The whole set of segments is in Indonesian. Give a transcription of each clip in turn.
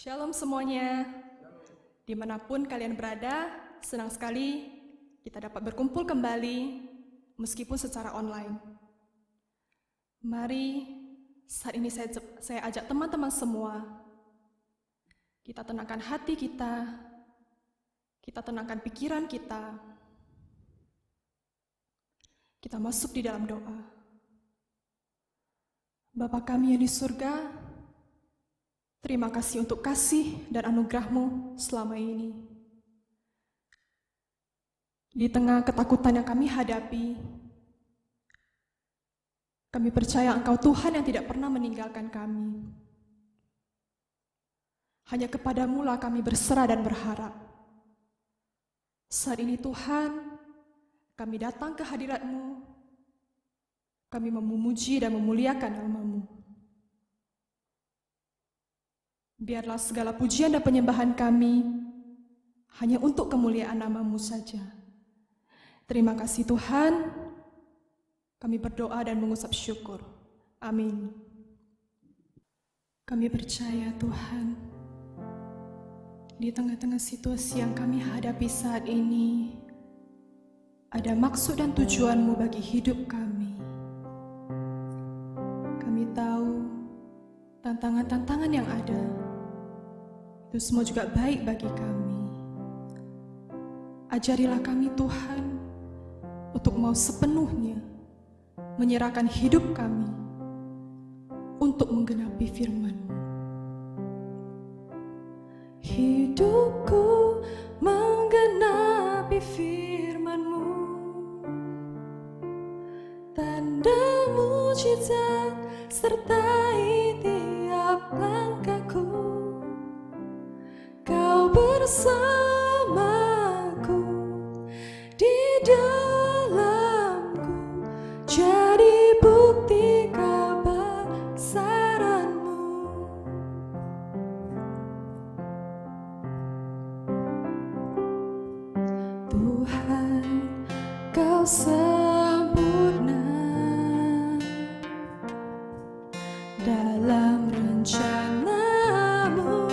Shalom semuanya, dimanapun kalian berada, senang sekali kita dapat berkumpul kembali meskipun secara online. Mari saat ini saya ajak teman-teman semua, kita tenangkan hati kita tenangkan pikiran kita masuk di dalam doa. Bapa kami yang di surga, terima kasih untuk kasih dan anugerah-Mu selama ini. Di tengah ketakutan yang kami hadapi, kami percaya Engkau Tuhan yang tidak pernah meninggalkan kami. Hanya kepadamu lah kami berserah dan berharap. Saat ini Tuhan, kami datang ke hadirat-Mu, kami memuji dan memuliakan nama-Mu. Biarlah segala pujian dan penyembahan kami hanya untuk kemuliaan nama-Mu saja. Terima kasih Tuhan, kami berdoa dan mengusap syukur. Amin. Kami percaya Tuhan, di tengah-tengah situasi yang kami hadapi saat ini, ada maksud dan tujuan-Mu bagi hidup kami. Kami tahu tantangan-tantangan yang ada, itu semua juga baik bagi kami. Ajarilah kami Tuhan, untuk mau sepenuhnya menyerahkan hidup kami untuk menggenapi firman-Mu. Hidupku menggenapi firman-Mu, tanda mujizat sertai tiap langkahku. Kau bersamaku di dalamku, jadi bukti kebesaran-Mu. Tuhan, Kau sempurna dalam rencana-Mu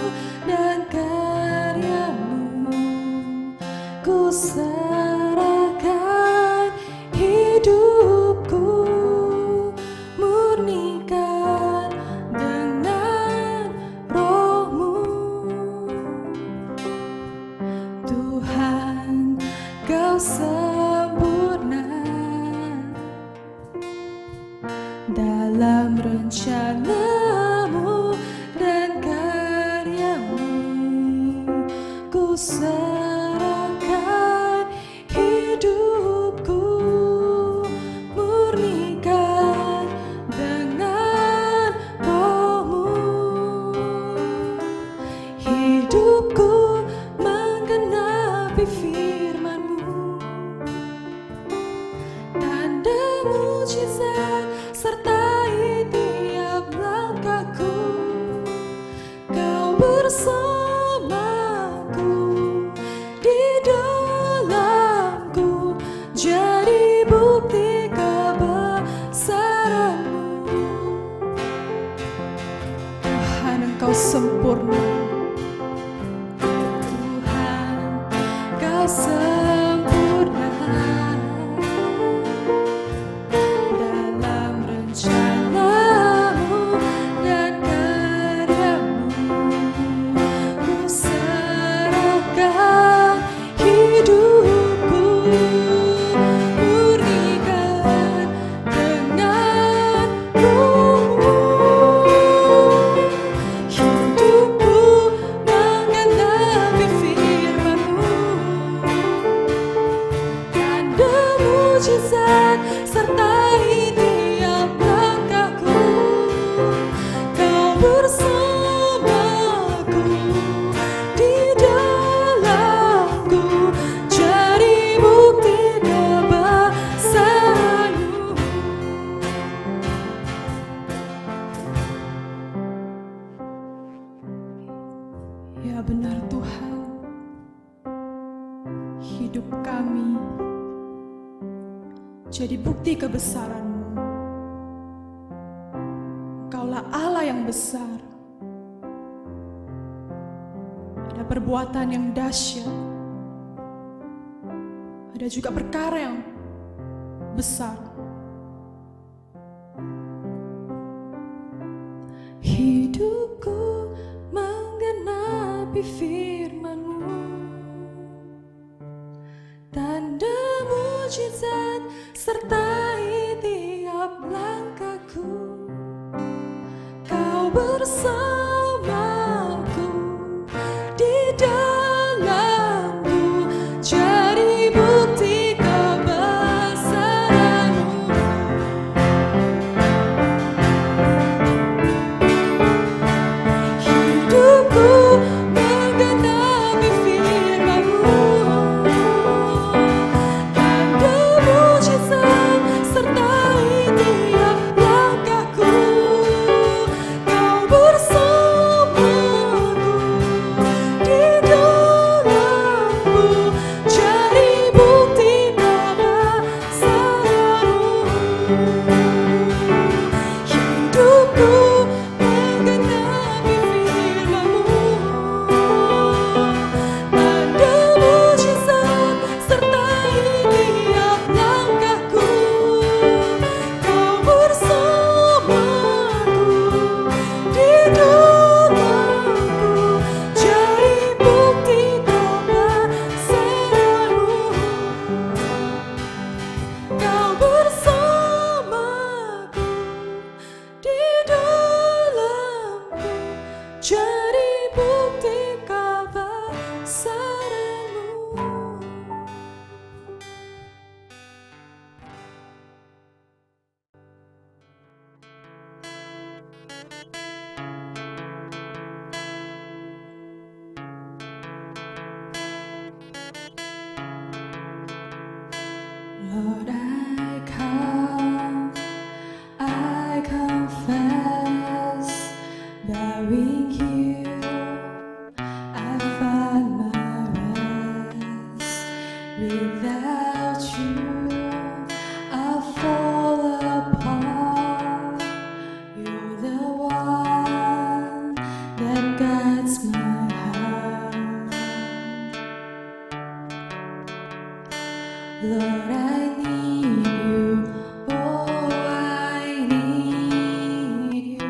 dan karya-Mu. Ku serahkan hidupku, murnikan dengan Roh-Mu. Tuhan, Kau sempurna dalam rencana-Mu dan karya-Mu. Ku serahkan hidupku, murnikan dengan Roh-Mu. Hidupku menggenapi firman-Mu, tanda mujizat sertai tiap langkahku. Kau bersamaku di dalamku, jadi bukti kebesaran-Mu. Tuhan, Engkau sempurna. Tuhan, Kau sempurna dalam rencana-Mu dan karya-Mu. Ku serahkan hidupku, murnikan dengan Roh-Mu. Hidupku menggenapi firman-Mu, tanda mujizat sertai tiap langkahku. Kau bersamaku di dalamku, jadi bukti kebesaran-Mu. Ya benar Tuhan, hidup kami jadi bukti kebesaran-Mu. Kaulah Allah yang besar, ada perbuatan yang dahsyat, ada juga perkara yang besar. Hidupku menggenapi firman-Mu, tanda mujizat sertai tiap langkahku. Kau bersamaku di dalamku, jadi bukti kebesaran-Mu. Hidupku menggenapi firman-Mu, tanda mujizat sertai tiap langkahku. Kau bersamaku di dalamku, jadi bukti kebesaran-Mu. Hidupku menggenapi firman-Mu, tanda mujizat sertai tiap langkahku. Kau bersamaku di dalamku, jadi bukti kebesaran-Mu. Kau bersamaku di dalamku, jadi bukti kebesaran-Mu. Lord, I confess, bearing You, I find my rest. Without You, I fall apart. You're the one that guides my heart. Lord, I need You, oh, I need You.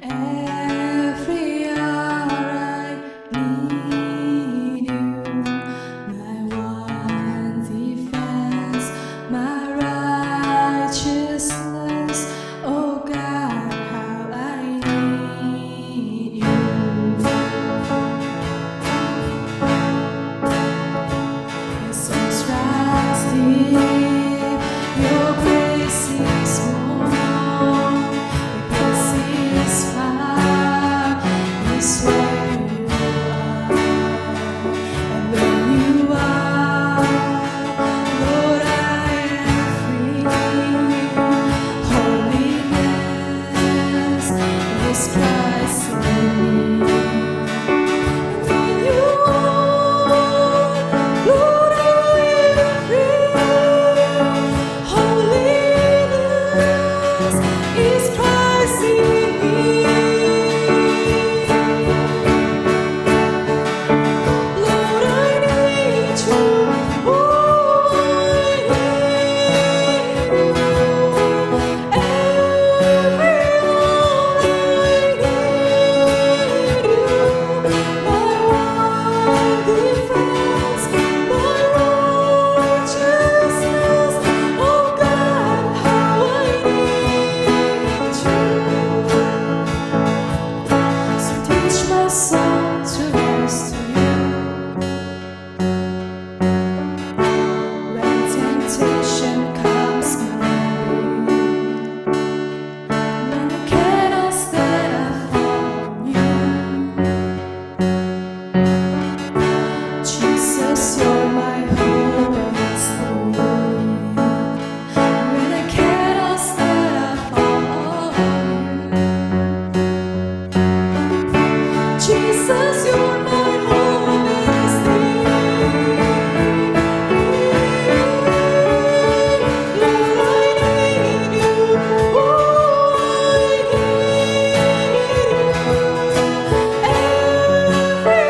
Every hour I need You. My one defense, my righteousness, oh God, how I need You. My soul's rise deep, Your grace is warm, Your peace is far, is where You are. And when You are, Lord, I am free. Holiness is Christ in me. When You are, Lord, I am free. Holiness is Christ in me. Lord, I need You. Oh, I need You. Every hour I need You. My one defense, my righteousness, oh God, how I need You. So teach my soul to rest in You. When temptation comes my way, when I cannot stand, I fall on You. Jesus, You're my hope and stay. When I cannot stand, I fall on You. Jesus, You're my hope and stay. Lord, I need You. Oh, I need You. Every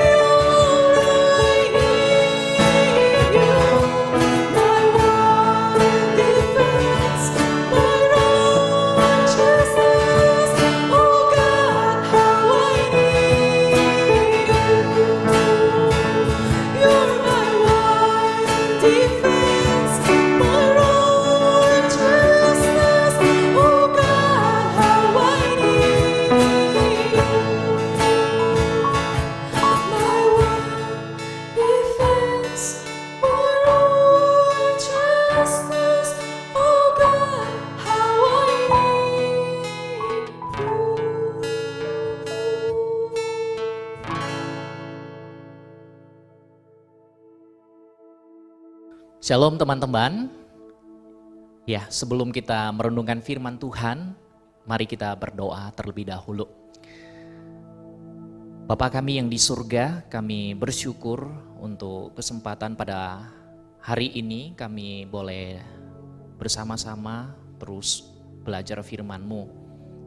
Shalom teman-teman. Ya, sebelum kita merenungkan firman Tuhan, mari kita berdoa terlebih dahulu. Bapa kami yang di surga, kami bersyukur untuk kesempatan pada hari ini kami boleh bersama-sama terus belajar firman-Mu.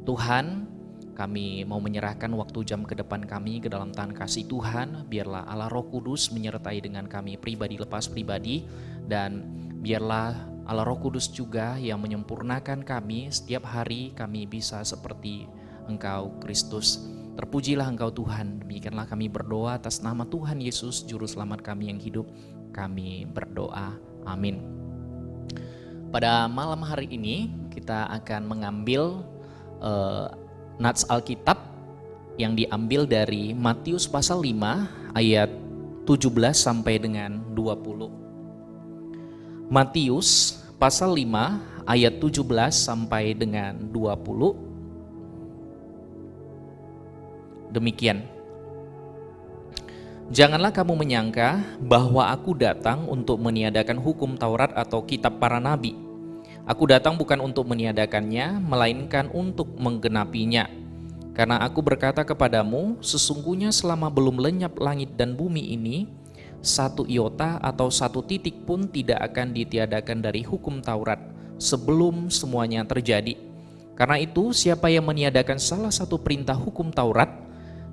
Tuhan, kami mau menyerahkan waktu jam ke depan kami ke dalam tangan kasih Tuhan. Biarlah Allah Roh Kudus menyertai dengan kami pribadi lepas pribadi. Dan biarlah Allah Roh Kudus juga yang menyempurnakan kami setiap hari kami bisa seperti Engkau Kristus. Terpujilah Engkau Tuhan. Demikianlah kami berdoa atas nama Tuhan Yesus, Juru Selamat kami yang hidup. Kami berdoa. Amin. Pada malam hari ini kita akan mengambil nats Alkitab yang diambil dari Matius pasal 5 ayat 17 sampai dengan 20. Matius pasal 5 ayat 17 sampai dengan 20. Demikian. Janganlah kamu menyangka bahwa aku datang untuk meniadakan hukum Taurat atau kitab para nabi. Aku datang bukan untuk meniadakannya, melainkan untuk menggenapinya. Karena aku berkata kepadamu, sesungguhnya selama belum lenyap langit dan bumi ini, satu iota atau satu titik pun tidak akan ditiadakan dari hukum Taurat sebelum semuanya terjadi. Karena itu, siapa yang meniadakan salah satu perintah hukum Taurat,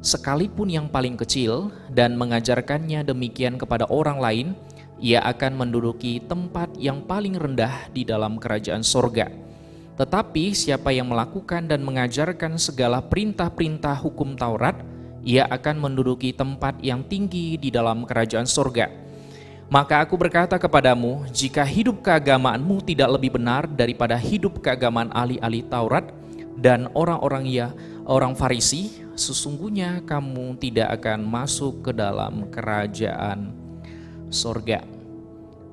sekalipun yang paling kecil, dan mengajarkannya demikian kepada orang lain, ia akan menduduki tempat yang paling rendah di dalam kerajaan sorga. Tetapi siapa yang melakukan dan mengajarkan segala perintah-perintah hukum Taurat, ia akan menduduki tempat yang tinggi di dalam kerajaan sorga. Maka aku berkata kepadamu, jika hidup keagamaanmu tidak lebih benar daripada hidup keagamaan ahli-ahli Taurat dan orang Farisi, sesungguhnya kamu tidak akan masuk ke dalam kerajaan sorga.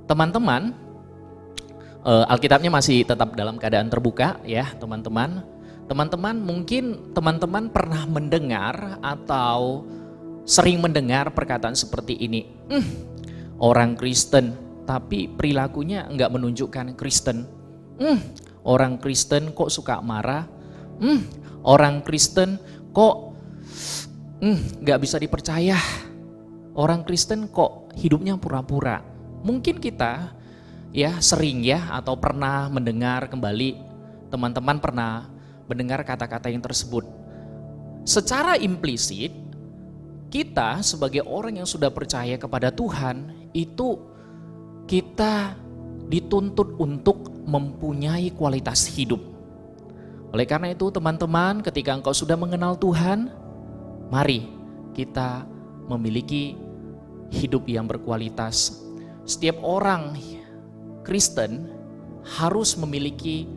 Teman-teman, Alkitabnya masih tetap dalam keadaan terbuka ya teman-teman. Teman-teman, mungkin teman-teman pernah mendengar atau sering mendengar perkataan seperti ini. Orang Kristen tapi perilakunya enggak menunjukkan Kristen. Orang Kristen kok suka marah. Orang Kristen kok enggak bisa dipercaya. Orang Kristen kok hidupnya pura-pura. Mungkin kita ya sering ya atau pernah mendengar kembali, teman-teman pernah mendengar kata-kata yang tersebut. Secara implisit, kita sebagai orang yang sudah percaya kepada Tuhan, itu kita dituntut untuk mempunyai kualitas hidup. Oleh karena itu teman-teman, ketika engkau sudah mengenal Tuhan, mari kita memiliki hidup yang berkualitas. Setiap orang Kristen harus memiliki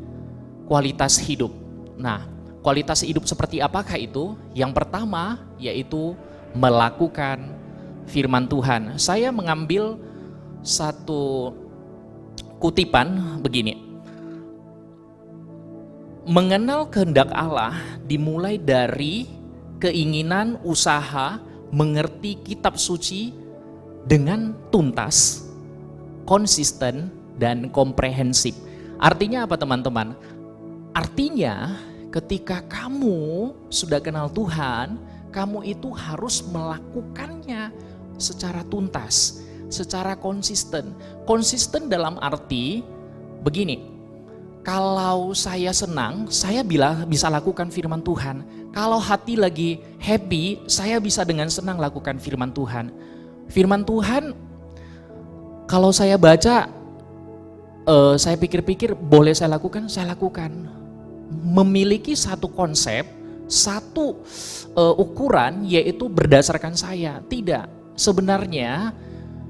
kualitas hidup. Nah, kualitas hidup seperti apakah itu? Yang pertama yaitu melakukan firman Tuhan. Saya mengambil satu kutipan begini. Mengenal kehendak Allah dimulai dari keinginan, usaha, mengerti kitab suci dengan tuntas, konsisten, dan komprehensif. Artinya apa teman-teman? Artinya ketika kamu sudah kenal Tuhan, kamu itu harus melakukannya secara tuntas, secara konsisten. Konsisten dalam arti begini, kalau saya senang, saya bisa lakukan firman Tuhan. Kalau hati lagi happy, saya bisa dengan senang lakukan firman Tuhan. Firman Tuhan, kalau saya baca, saya pikir-pikir boleh saya lakukan, saya lakukan. Memiliki satu konsep, satu ukuran, yaitu berdasarkan saya. Tidak, sebenarnya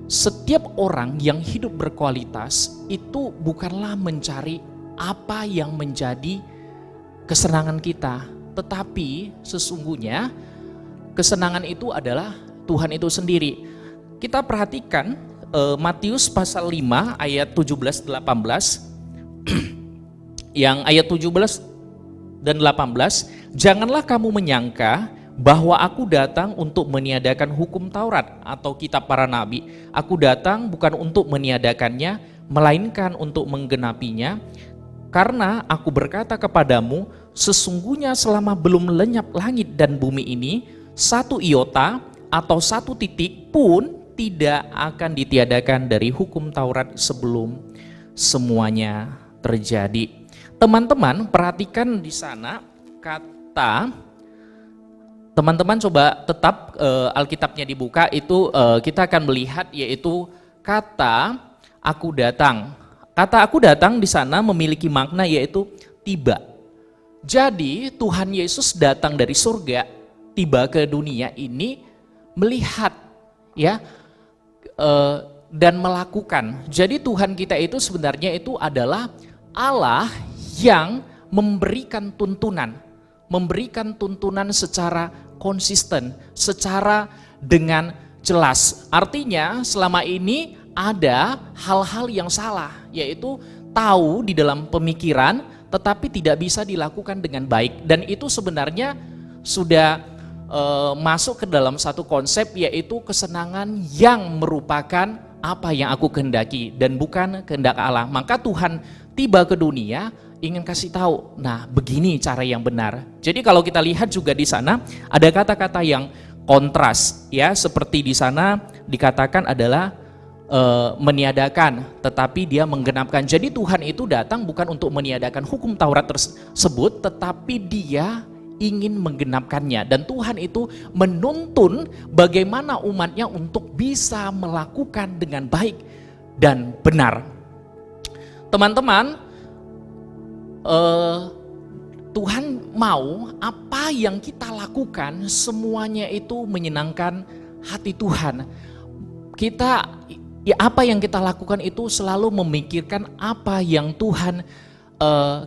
setiap orang yang hidup berkualitas itu bukanlah mencari apa yang menjadi kesenangan kita, tetapi sesungguhnya kesenangan itu adalah Tuhan itu sendiri. Kita perhatikan Matius pasal 5 ayat 17-18. Yang ayat 17 dan 18, janganlah kamu menyangka bahwa aku datang untuk meniadakan hukum Taurat atau kitab para nabi. Aku datang bukan untuk meniadakannya, melainkan untuk menggenapinya. Karena aku berkata kepadamu, sesungguhnya selama belum lenyap langit dan bumi ini, satu iota atau satu titik pun tidak akan ditiadakan dari hukum Taurat sebelum semuanya terjadi. Teman-teman, perhatikan di sana kata, teman-teman coba tetap Alkitabnya dibuka, itu kita akan melihat yaitu kata aku datang. Kata aku datang di sana memiliki makna yaitu tiba. Jadi Tuhan Yesus datang dari surga, tiba ke dunia ini, melihat ya dan melakukan. Jadi Tuhan kita itu sebenarnya itu adalah Allah yang memberikan tuntunan secara konsisten, secara dengan jelas. Artinya selama ini ada hal-hal yang salah, yaitu tahu di dalam pemikiran tetapi tidak bisa dilakukan dengan baik. Dan itu sebenarnya sudah masuk ke dalam satu konsep, yaitu kesenangan yang merupakan apa yang aku kehendaki dan bukan kehendak Allah. Maka Tuhan tiba ke dunia ingin kasih tahu, nah begini cara yang benar. Jadi kalau kita lihat juga di sana ada kata-kata yang kontras ya, seperti di sana dikatakan adalah meniadakan, tetapi dia menggenapkan. Jadi Tuhan itu datang bukan untuk meniadakan hukum Taurat tersebut, tetapi dia ingin menggenapkannya. Dan Tuhan itu menuntun bagaimana umatnya untuk bisa melakukan dengan baik dan benar. Teman-teman, Tuhan mau apa yang kita lakukan semuanya itu menyenangkan hati Tuhan. Apa yang kita lakukan itu selalu memikirkan apa yang Tuhan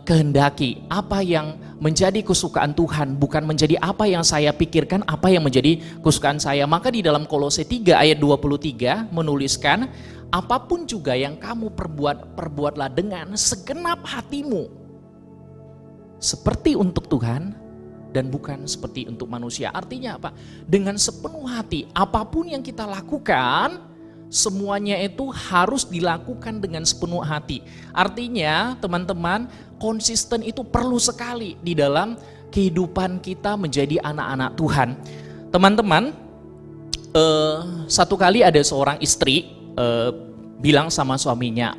kehendaki, apa yang menjadi kesukaan Tuhan, bukan menjadi apa yang saya pikirkan, apa yang menjadi kesukaan saya. Maka di dalam Kolose 3 ayat 23 menuliskan, apapun juga yang kamu perbuatlah dengan segenap hatimu, seperti untuk Tuhan dan bukan seperti untuk manusia. Artinya apa? Dengan sepenuh hati, apapun yang kita lakukan, semuanya itu harus dilakukan dengan sepenuh hati. Artinya teman-teman, konsisten itu perlu sekali di dalam kehidupan kita menjadi anak-anak Tuhan. Teman-teman, satu kali ada seorang istri bilang sama suaminya,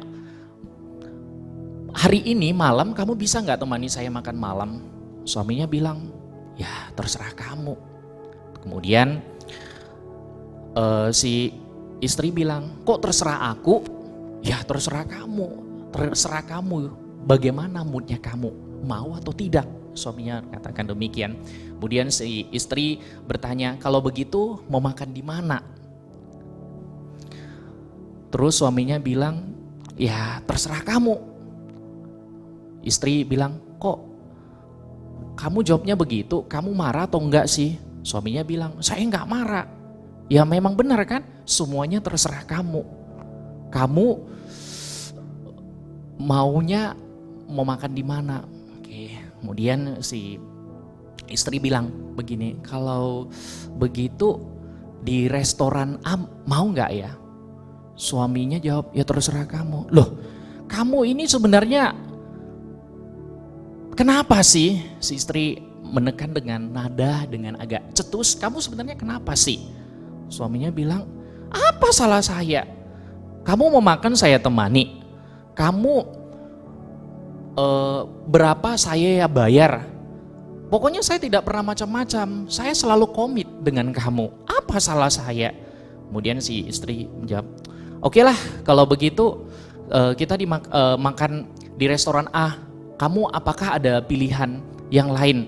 hari ini malam kamu bisa nggak temani saya makan malam? Suaminya bilang, ya terserah kamu. Kemudian si istri bilang, kok terserah aku? Ya terserah kamu, bagaimana moodnya kamu, mau atau tidak? Suaminya katakan demikian. Kemudian si istri bertanya, kalau begitu mau makan di mana? Terus suaminya bilang, ya terserah kamu. Istri bilang, kok kamu jawabnya begitu, kamu marah atau enggak sih? Suaminya bilang, saya enggak marah. Ya memang benar kan, semuanya terserah kamu. Kamu maunya mau makan di mana? Oke. Kemudian si istri bilang begini, kalau begitu di restoran A mau nggak ya? Suaminya jawab, ya terserah kamu. Loh, kamu ini sebenarnya kenapa sih? Si istri menekan dengan nada dengan agak cetus, kamu sebenarnya kenapa sih? Suaminya bilang, apa salah saya? Kamu mau makan saya temani. Kamu berapa saya ya bayar. Pokoknya saya tidak pernah macam-macam. Saya selalu komit dengan kamu. Apa salah saya? Kemudian si istri menjawab, oke lah kalau begitu kita makan di restoran A. Kamu apakah ada pilihan yang lain?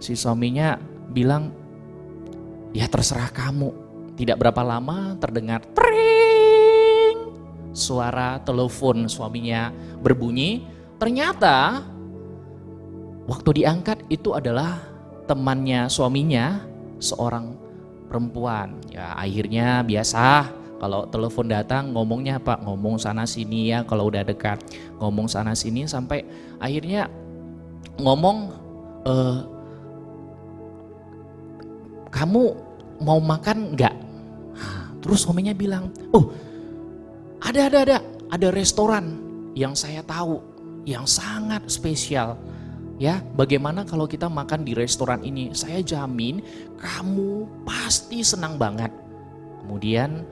Si suaminya bilang, ya terserah kamu. Tidak berapa lama terdengar tring, suara telepon suaminya berbunyi. Ternyata waktu diangkat itu adalah temannya suaminya, seorang perempuan. Ya akhirnya biasa kalau telepon datang ngomongnya apa? Ngomong sana sini ya, kalau udah dekat ngomong sana sini sampai akhirnya ngomong, kamu mau makan enggak? Terus suaminya bilang, oh ada, ada restoran yang saya tahu yang sangat spesial. Ya, bagaimana kalau kita makan di restoran ini? Saya jamin kamu pasti senang banget. Kemudian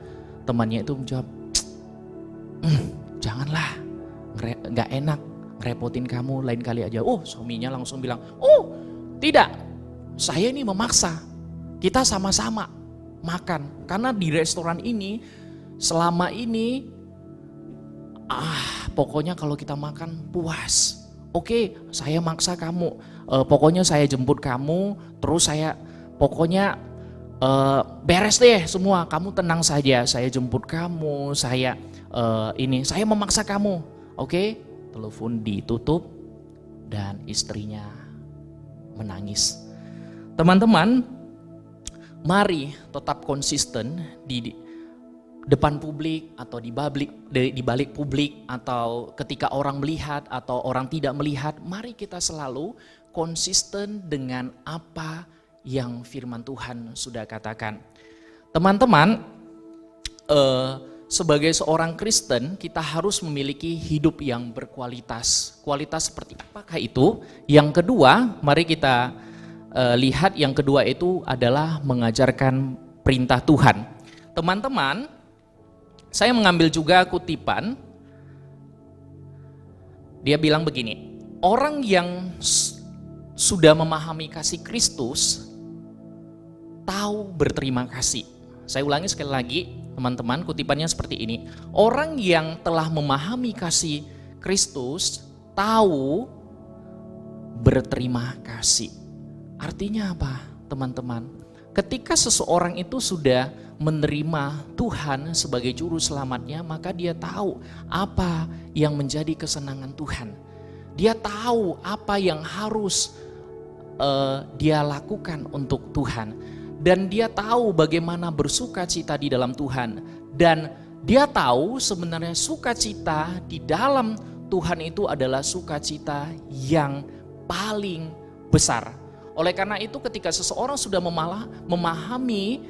temannya itu menjawab, janganlah, nggak enak, ngerepotin kamu, lain kali aja. Oh, suaminya langsung bilang, oh tidak, saya ini memaksa, kita sama-sama makan. Karena di restoran ini selama ini, pokoknya kalau kita makan puas. Oke, saya maksa kamu, pokoknya saya jemput kamu, terus saya pokoknya beres deh semua, kamu tenang saja, saya jemput kamu, saya memaksa kamu. Oke, telepon ditutup dan istrinya menangis. Teman-teman, mari tetap konsisten di depan publik atau di balik publik, atau ketika orang melihat atau orang tidak melihat, mari kita selalu konsisten dengan apa yang firman Tuhan sudah katakan. Teman-teman, sebagai seorang Kristen kita harus memiliki hidup yang berkualitas. Kualitas seperti apakah itu? Yang kedua, mari kita lihat yang kedua itu adalah mengajarkan perintah Tuhan. Teman-teman, saya mengambil juga kutipan. Dia bilang begini, orang yang sudah memahami kasih Kristus tahu berterima kasih. Saya ulangi sekali lagi, teman-teman, kutipannya seperti ini. Orang yang telah memahami kasih Kristus tahu berterima kasih. Artinya apa, teman-teman? Ketika seseorang itu sudah menerima Tuhan sebagai juru selamatnya, maka dia tahu apa yang menjadi kesenangan Tuhan. Dia tahu apa yang harus dia lakukan untuk Tuhan. Dan dia tahu bagaimana bersukacita di dalam Tuhan. Dan dia tahu sebenarnya sukacita di dalam Tuhan itu adalah sukacita yang paling besar. Oleh karena itu ketika seseorang sudah memahami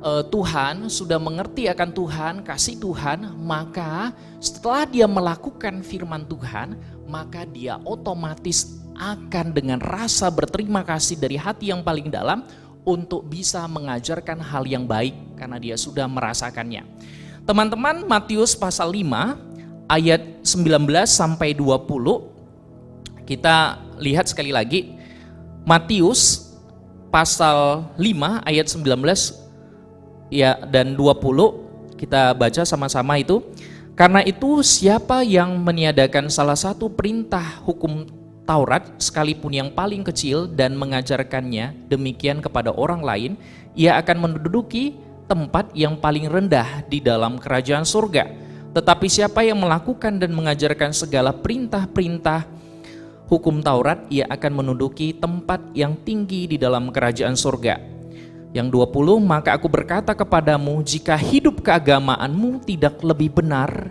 Tuhan, sudah mengerti akan Tuhan, kasih Tuhan, maka setelah dia melakukan firman Tuhan, maka dia otomatis akan dengan rasa berterima kasih dari hati yang paling dalam untuk bisa mengajarkan hal yang baik karena dia sudah merasakannya. Teman-teman, Matius pasal 5 ayat 19 sampai 20, kita lihat sekali lagi. Matius pasal 5 ayat 19 ya dan 20, kita baca sama-sama itu. Karena itu siapa yang meniadakan salah satu perintah hukum Taurat sekalipun yang paling kecil dan mengajarkannya demikian kepada orang lain, ia akan menduduki tempat yang paling rendah di dalam kerajaan surga. Tetapi siapa yang melakukan dan mengajarkan segala perintah-perintah hukum Taurat, ia akan menduduki tempat yang tinggi di dalam kerajaan surga. Yang 20, maka aku berkata kepadamu, jika hidup keagamaanmu tidak lebih benar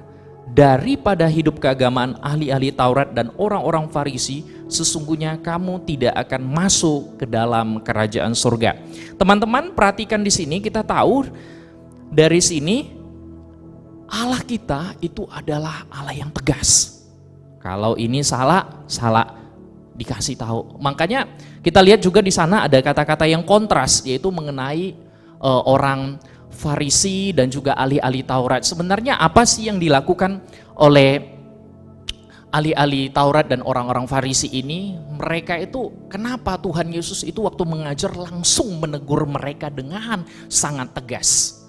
daripada hidup keagamaan ahli-ahli Taurat dan orang-orang Farisi, sesungguhnya kamu tidak akan masuk ke dalam kerajaan surga. Teman-teman, perhatikan di sini, kita tahu dari sini Allah kita itu adalah Allah yang tegas. Kalau ini salah, salah dikasih tahu. Makanya kita lihat juga di sana ada kata-kata yang kontras, yaitu mengenai orang Farisi dan juga ahli-ahli Taurat. Sebenarnya apa sih yang dilakukan oleh ahli-ahli Taurat dan orang-orang Farisi ini? Mereka itu, kenapa Tuhan Yesus itu waktu mengajar langsung menegur mereka dengan sangat tegas?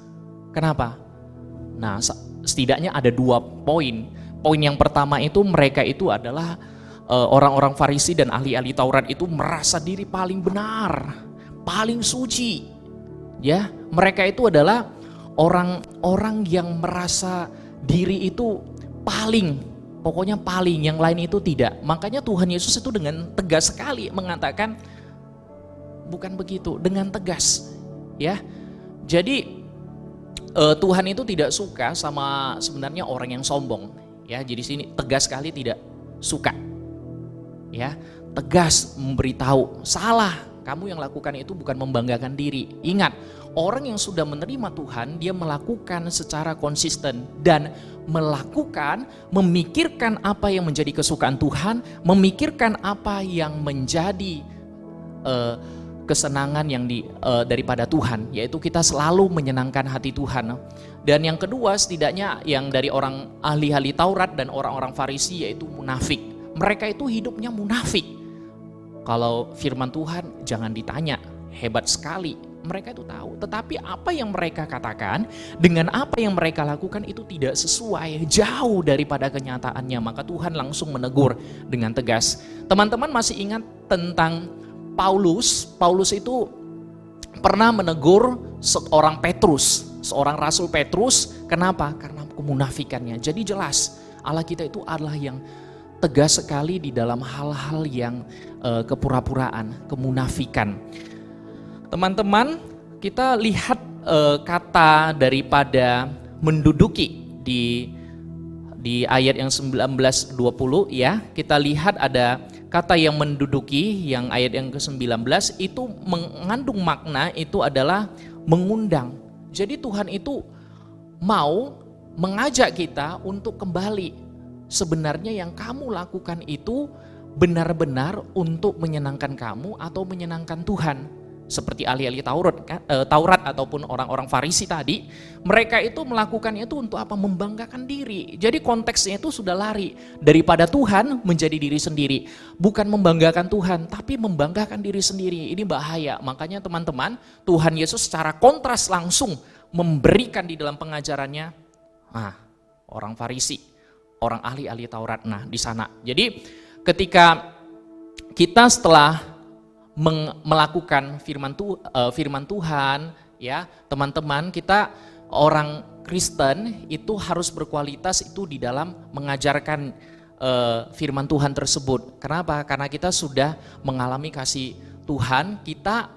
Kenapa? Nah, setidaknya ada 2 poin. Poin yang pertama itu mereka itu adalah orang-orang Farisi dan ahli-ahli Taurat itu merasa diri paling benar, paling suci. Ya, mereka itu adalah orang-orang yang merasa diri itu paling, pokoknya paling, yang lain itu tidak. Makanya Tuhan Yesus itu dengan tegas sekali mengatakan bukan begitu, dengan tegas. Ya, jadi Tuhan itu tidak suka sama sebenarnya orang yang sombong. Ya, jadi sini tegas sekali tidak suka. Ya, tegas memberitahu salah Kamu yang lakukan itu bukan membanggakan diri. Ingat, orang yang sudah menerima Tuhan, dia melakukan secara konsisten dan melakukan, memikirkan apa yang menjadi kesukaan Tuhan, memikirkan apa yang menjadi kesenangan yang daripada Tuhan, yaitu kita selalu menyenangkan hati Tuhan. Dan yang kedua, setidaknya yang dari orang ahli-ahli Taurat dan orang-orang Farisi, yaitu munafik. Mereka itu hidupnya munafik. Kalau firman Tuhan jangan ditanya, hebat sekali. Mereka itu tahu, tetapi apa yang mereka katakan dengan apa yang mereka lakukan itu tidak sesuai, jauh daripada kenyataannya. Maka Tuhan langsung menegur dengan tegas. Teman-teman masih ingat tentang Paulus? Paulus itu pernah menegur seorang Petrus, seorang Rasul Petrus. Kenapa? Karena kemunafikannya. Jadi jelas Allah kita itu adalah yang tegas sekali di dalam hal-hal yang kepura-puraan, kemunafikan. Teman-teman, kita lihat kata daripada menduduki di ayat yang 19-20 ya. Kita lihat ada kata yang menduduki yang ayat yang ke-19 itu mengandung makna itu adalah mengundang. Jadi Tuhan itu mau mengajak kita untuk kembali. Sebenarnya yang kamu lakukan itu benar-benar untuk menyenangkan kamu atau menyenangkan Tuhan. Seperti ahli-ahli Taurat ataupun orang-orang Farisi tadi, mereka itu melakukannya itu untuk apa? Membanggakan diri. Jadi konteksnya itu sudah lari daripada Tuhan menjadi diri sendiri. Bukan membanggakan Tuhan, tapi membanggakan diri sendiri. Ini bahaya. Makanya teman-teman, Tuhan Yesus secara kontras langsung memberikan di dalam pengajarannya, orang Farisi, orang ahli-ahli Taurat. Nah, di sana. Jadi ketika kita setelah melakukan firman Tuhan, ya teman-teman, kita orang Kristen itu harus berkualitas itu di dalam mengajarkan firman Tuhan tersebut. Kenapa? Karena kita sudah mengalami kasih Tuhan, kita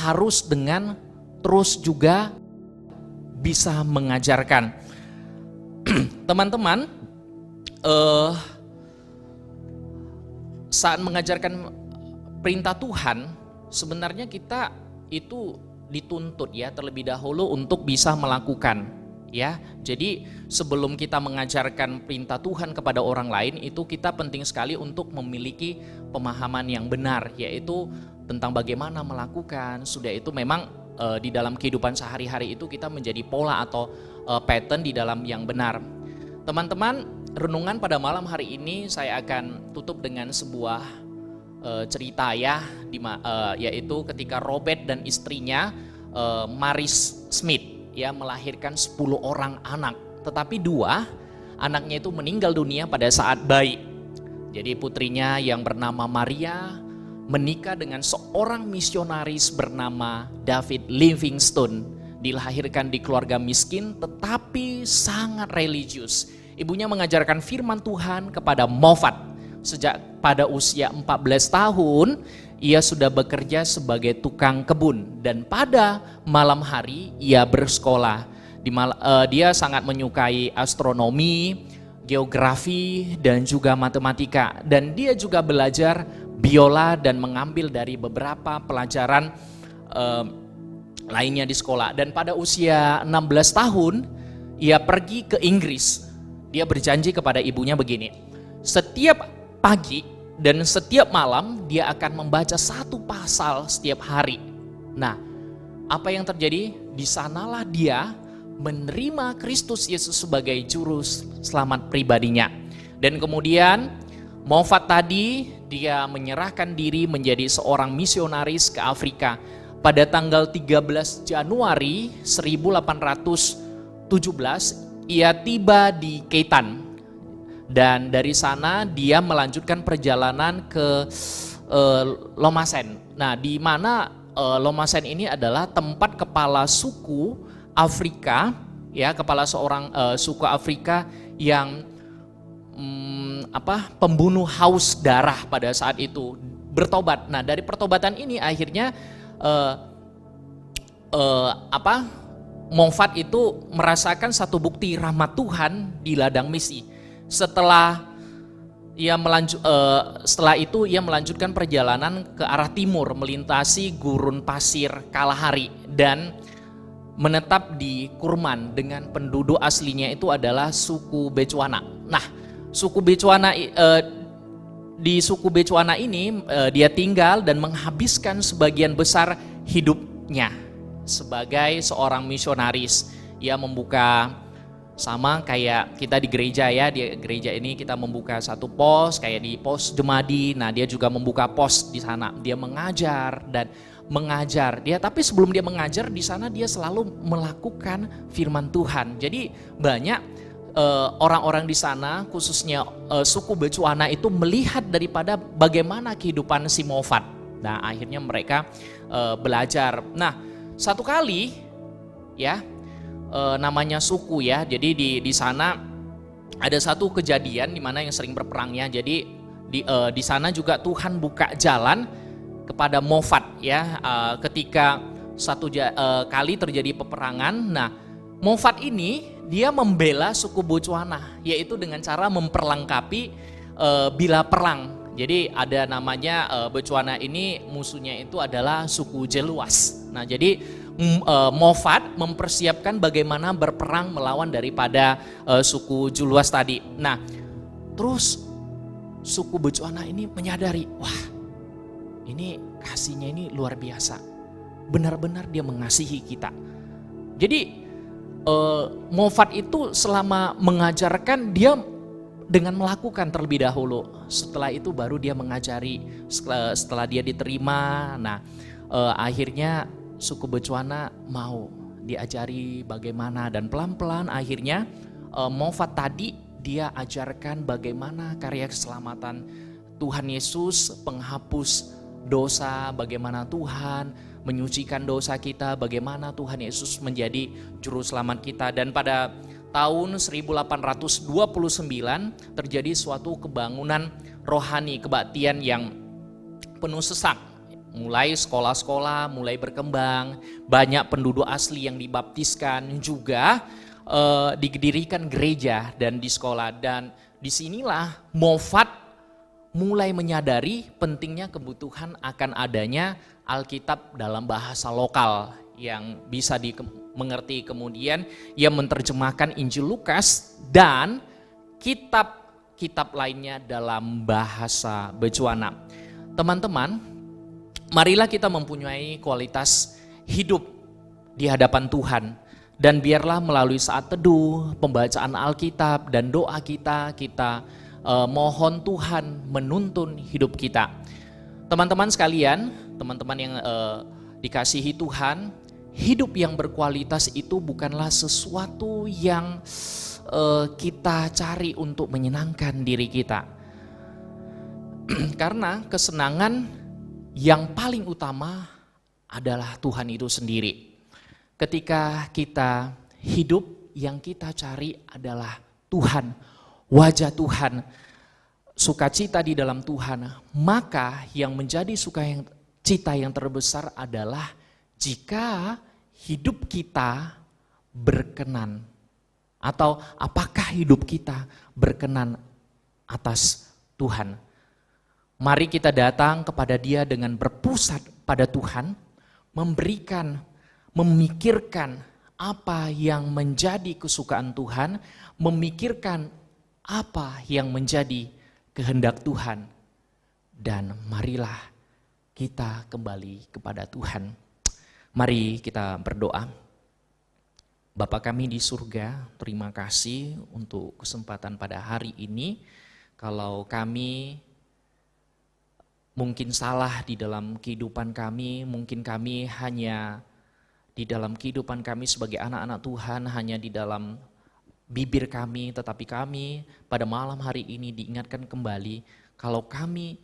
harus dengan terus juga bisa mengajarkan. Teman-teman, saat mengajarkan perintah Tuhan, sebenarnya kita itu dituntut ya terlebih dahulu untuk bisa melakukan ya. Jadi sebelum kita mengajarkan perintah Tuhan kepada orang lain, itu kita penting sekali untuk memiliki pemahaman yang benar, yaitu tentang bagaimana melakukan. Sudah itu memang di dalam kehidupan sehari-hari itu kita menjadi pola atau pattern di dalam yang benar. Teman-teman, renungan pada malam hari ini saya akan tutup dengan sebuah cerita ya, yaitu ketika Robert dan istrinya Maris Smith ya melahirkan 10 orang anak, tetapi 2 anaknya itu meninggal dunia pada saat bayi. Jadi putrinya yang bernama Maria menikah dengan seorang misionaris bernama David Livingstone, dilahirkan di keluarga miskin tetapi sangat religius. Ibunya mengajarkan firman Tuhan kepada Moffat. Sejak pada usia 14 tahun, ia sudah bekerja sebagai tukang kebun. Dan pada malam hari, ia bersekolah. Dia sangat menyukai astronomi, geografi, dan juga matematika. Dan dia juga belajar biola dan mengambil dari beberapa pelajaran lainnya di sekolah. Dan pada usia 16 tahun, ia pergi ke Inggris. Dia berjanji kepada ibunya begini, setiap pagi dan setiap malam dia akan membaca 1 pasal setiap hari. Nah, apa yang terjadi? Di sanalah dia menerima Kristus Yesus sebagai juru selamat pribadinya. Dan kemudian Moffat tadi dia menyerahkan diri menjadi seorang misionaris ke Afrika. Pada tanggal 13 Januari 1817 ia tiba di Cape Town. Dan dari sana dia melanjutkan perjalanan ke Lomasen. Nah, di mana Lomasen ini adalah tempat kepala suku Afrika, ya, kepala seorang suku Afrika yang pembunuh haus darah pada saat itu, bertobat. Nah, dari pertobatan ini akhirnya Moffat itu merasakan satu bukti rahmat Tuhan di ladang misi. Setelah Setelah itu ia melanjutkan perjalanan ke arah timur melintasi gurun pasir Kalahari dan menetap di Kurman dengan penduduk aslinya itu adalah suku Bechuana. Nah, suku Bechuana di suku Bechuana ini dia tinggal dan menghabiskan sebagian besar hidupnya sebagai seorang misionaris. Ia membuka sama kayak kita di gereja ya, di gereja ini kita membuka satu pos kayak di pos Jemadi. Nah, dia juga membuka pos di sana. Dia mengajar dan mengajar. Tapi sebelum dia mengajar di sana dia selalu melakukan firman Tuhan. Jadi banyak orang-orang di sana khususnya suku Bechuana itu melihat daripada bagaimana kehidupan si Moffat. Nah, akhirnya mereka belajar. Nah, satu kali ya namanya suku ya. Jadi di sana ada satu kejadian di mana yang sering berperangnya. Jadi di sana juga Tuhan buka jalan kepada Moffat ya. Ketika satu kali terjadi peperangan. Nah, Moffat ini dia membela suku Bechuana yaitu dengan cara memperlengkapi bila perang. Jadi ada namanya Bechuana ini musuhnya itu adalah suku Jeluas. Nah, jadi Moffat mempersiapkan bagaimana berperang melawan daripada suku Jeluas tadi. Nah, terus suku Bechuana ini menyadari, wah, ini kasihnya ini luar biasa. Benar-benar dia mengasihi kita. Jadi Moffat itu selama mengajarkan dia dengan melakukan terlebih dahulu. Setelah itu baru dia mengajari. Setelah dia diterima, nah akhirnya suku Bechuana mau diajari bagaimana dan pelan-pelan akhirnya Moffat tadi dia ajarkan bagaimana karya keselamatan Tuhan Yesus, penghapus dosa, bagaimana Tuhan menyucikan dosa kita, bagaimana Tuhan Yesus menjadi juru selamat kita. Dan pada tahun 1829 terjadi suatu kebangunan rohani, kebaktian yang penuh sesak. Mulai sekolah-sekolah mulai berkembang, banyak penduduk asli yang dibaptiskan, juga didirikan gereja dan di sekolah. Dan disinilah Moffat mulai menyadari pentingnya kebutuhan akan adanya Alkitab dalam bahasa lokal yang bisa dimengerti. Kemudian ia menerjemahkan Injil Lukas dan kitab-kitab lainnya dalam bahasa Bechuana. Teman-teman, marilah kita mempunyai kualitas hidup di hadapan Tuhan. Dan biarlah melalui saat teduh, pembacaan Alkitab dan doa kita mohon Tuhan menuntun hidup kita. Teman-teman sekalian, teman-teman yang dikasihi Tuhan, hidup yang berkualitas itu bukanlah sesuatu yang kita cari untuk menyenangkan diri kita. Karena kesenangan yang paling utama adalah Tuhan itu sendiri. Ketika kita hidup, yang kita cari adalah Tuhan, wajah Tuhan, sukacita di dalam Tuhan, maka yang menjadi sukacita yang terbesar adalah jika hidup kita berkenan, atau apakah hidup kita berkenan atas Tuhan. Mari kita datang kepada Dia dengan berpusat pada Tuhan, memikirkan apa yang menjadi kesukaan Tuhan, memikirkan apa yang menjadi kehendak Tuhan, dan marilah kita kembali kepada Tuhan. Mari kita berdoa. Bapa kami di surga, terima kasih untuk kesempatan pada hari ini. Kalau kami mungkin salah di dalam kehidupan kami, mungkin kami hanya di dalam kehidupan kami sebagai anak-anak Tuhan, hanya di dalam bibir kami, tetapi kami pada malam hari ini diingatkan kembali kalau kami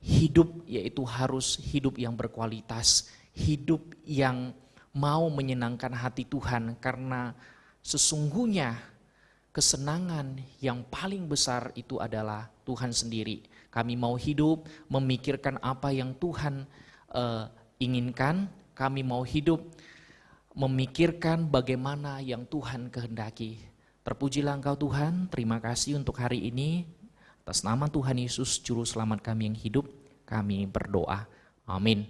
hidup yaitu harus hidup yang berkualitas, hidup yang mau menyenangkan hati Tuhan, karena sesungguhnya kesenangan yang paling besar itu adalah Tuhan sendiri. Kami mau hidup memikirkan apa yang Tuhan inginkan, kami mau hidup memikirkan bagaimana yang Tuhan kehendaki. Terpujilah Engkau Tuhan, terima kasih untuk hari ini. Atas nama Tuhan Yesus, Juru Selamat kami yang hidup, kami berdoa. Amin.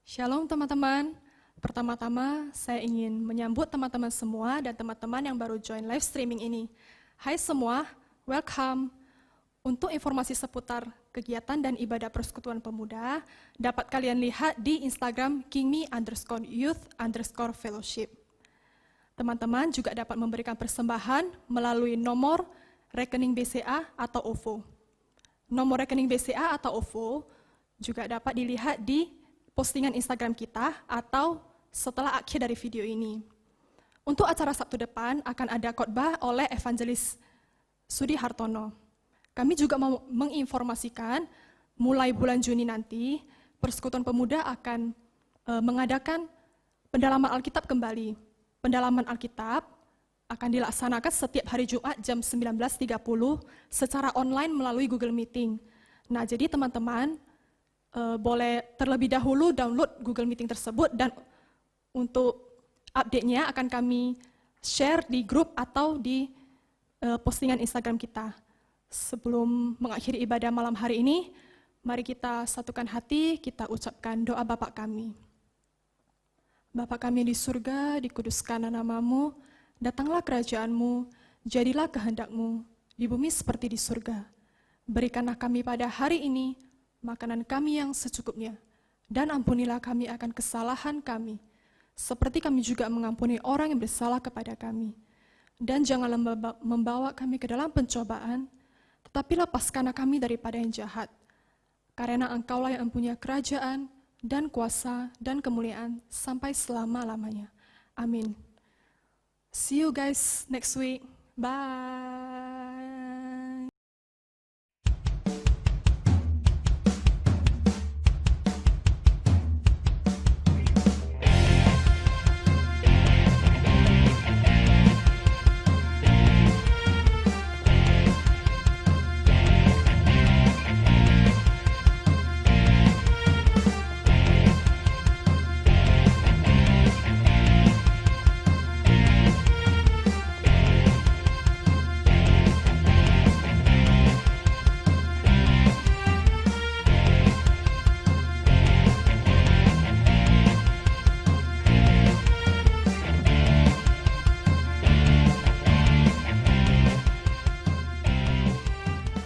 Shalom teman-teman. Pertama-tama saya ingin menyambut teman-teman semua dan teman-teman yang baru join live streaming ini. Hai semua, welcome. Untuk informasi seputar kegiatan dan ibadah Persekutuan Pemuda, dapat kalian lihat di Instagram kingme_youth_fellowship. Teman-teman juga dapat memberikan persembahan melalui nomor rekening BCA atau OVO. Nomor rekening BCA atau OVO juga dapat dilihat di postingan Instagram kita atau setelah akhir dari video ini. Untuk acara Sabtu depan akan ada khotbah oleh Evangelis Sudi Hartono. Kami juga mau menginformasikan mulai bulan Juni nanti, Persekutuan Pemuda akan mengadakan pendalaman Alkitab kembali. Pendalaman Alkitab akan dilaksanakan setiap hari Jumat jam 19.30 secara online melalui Google Meeting. Nah, jadi teman-teman boleh terlebih dahulu download Google Meeting tersebut dan untuk update-nya akan kami share di grup atau di postingan Instagram kita. Sebelum mengakhiri ibadah malam hari ini, mari kita satukan hati, kita ucapkan doa Bapa kami. Bapa kami di surga, dikuduskanlah namamu, datanglah kerajaan-Mu, jadilah kehendak-Mu, di bumi seperti di surga. Berikanlah kami pada hari ini makanan kami yang secukupnya, dan ampunilah kami akan kesalahan kami, seperti kami juga mengampuni orang yang bersalah kepada kami. Dan janganlah membawa kami ke dalam pencobaan, tetapi lepaskanlah kami daripada yang jahat. Karena Engkaulah yang mempunyai kerajaan dan kuasa dan kemuliaan sampai selama-lamanya. Amin. See you guys next week. Bye.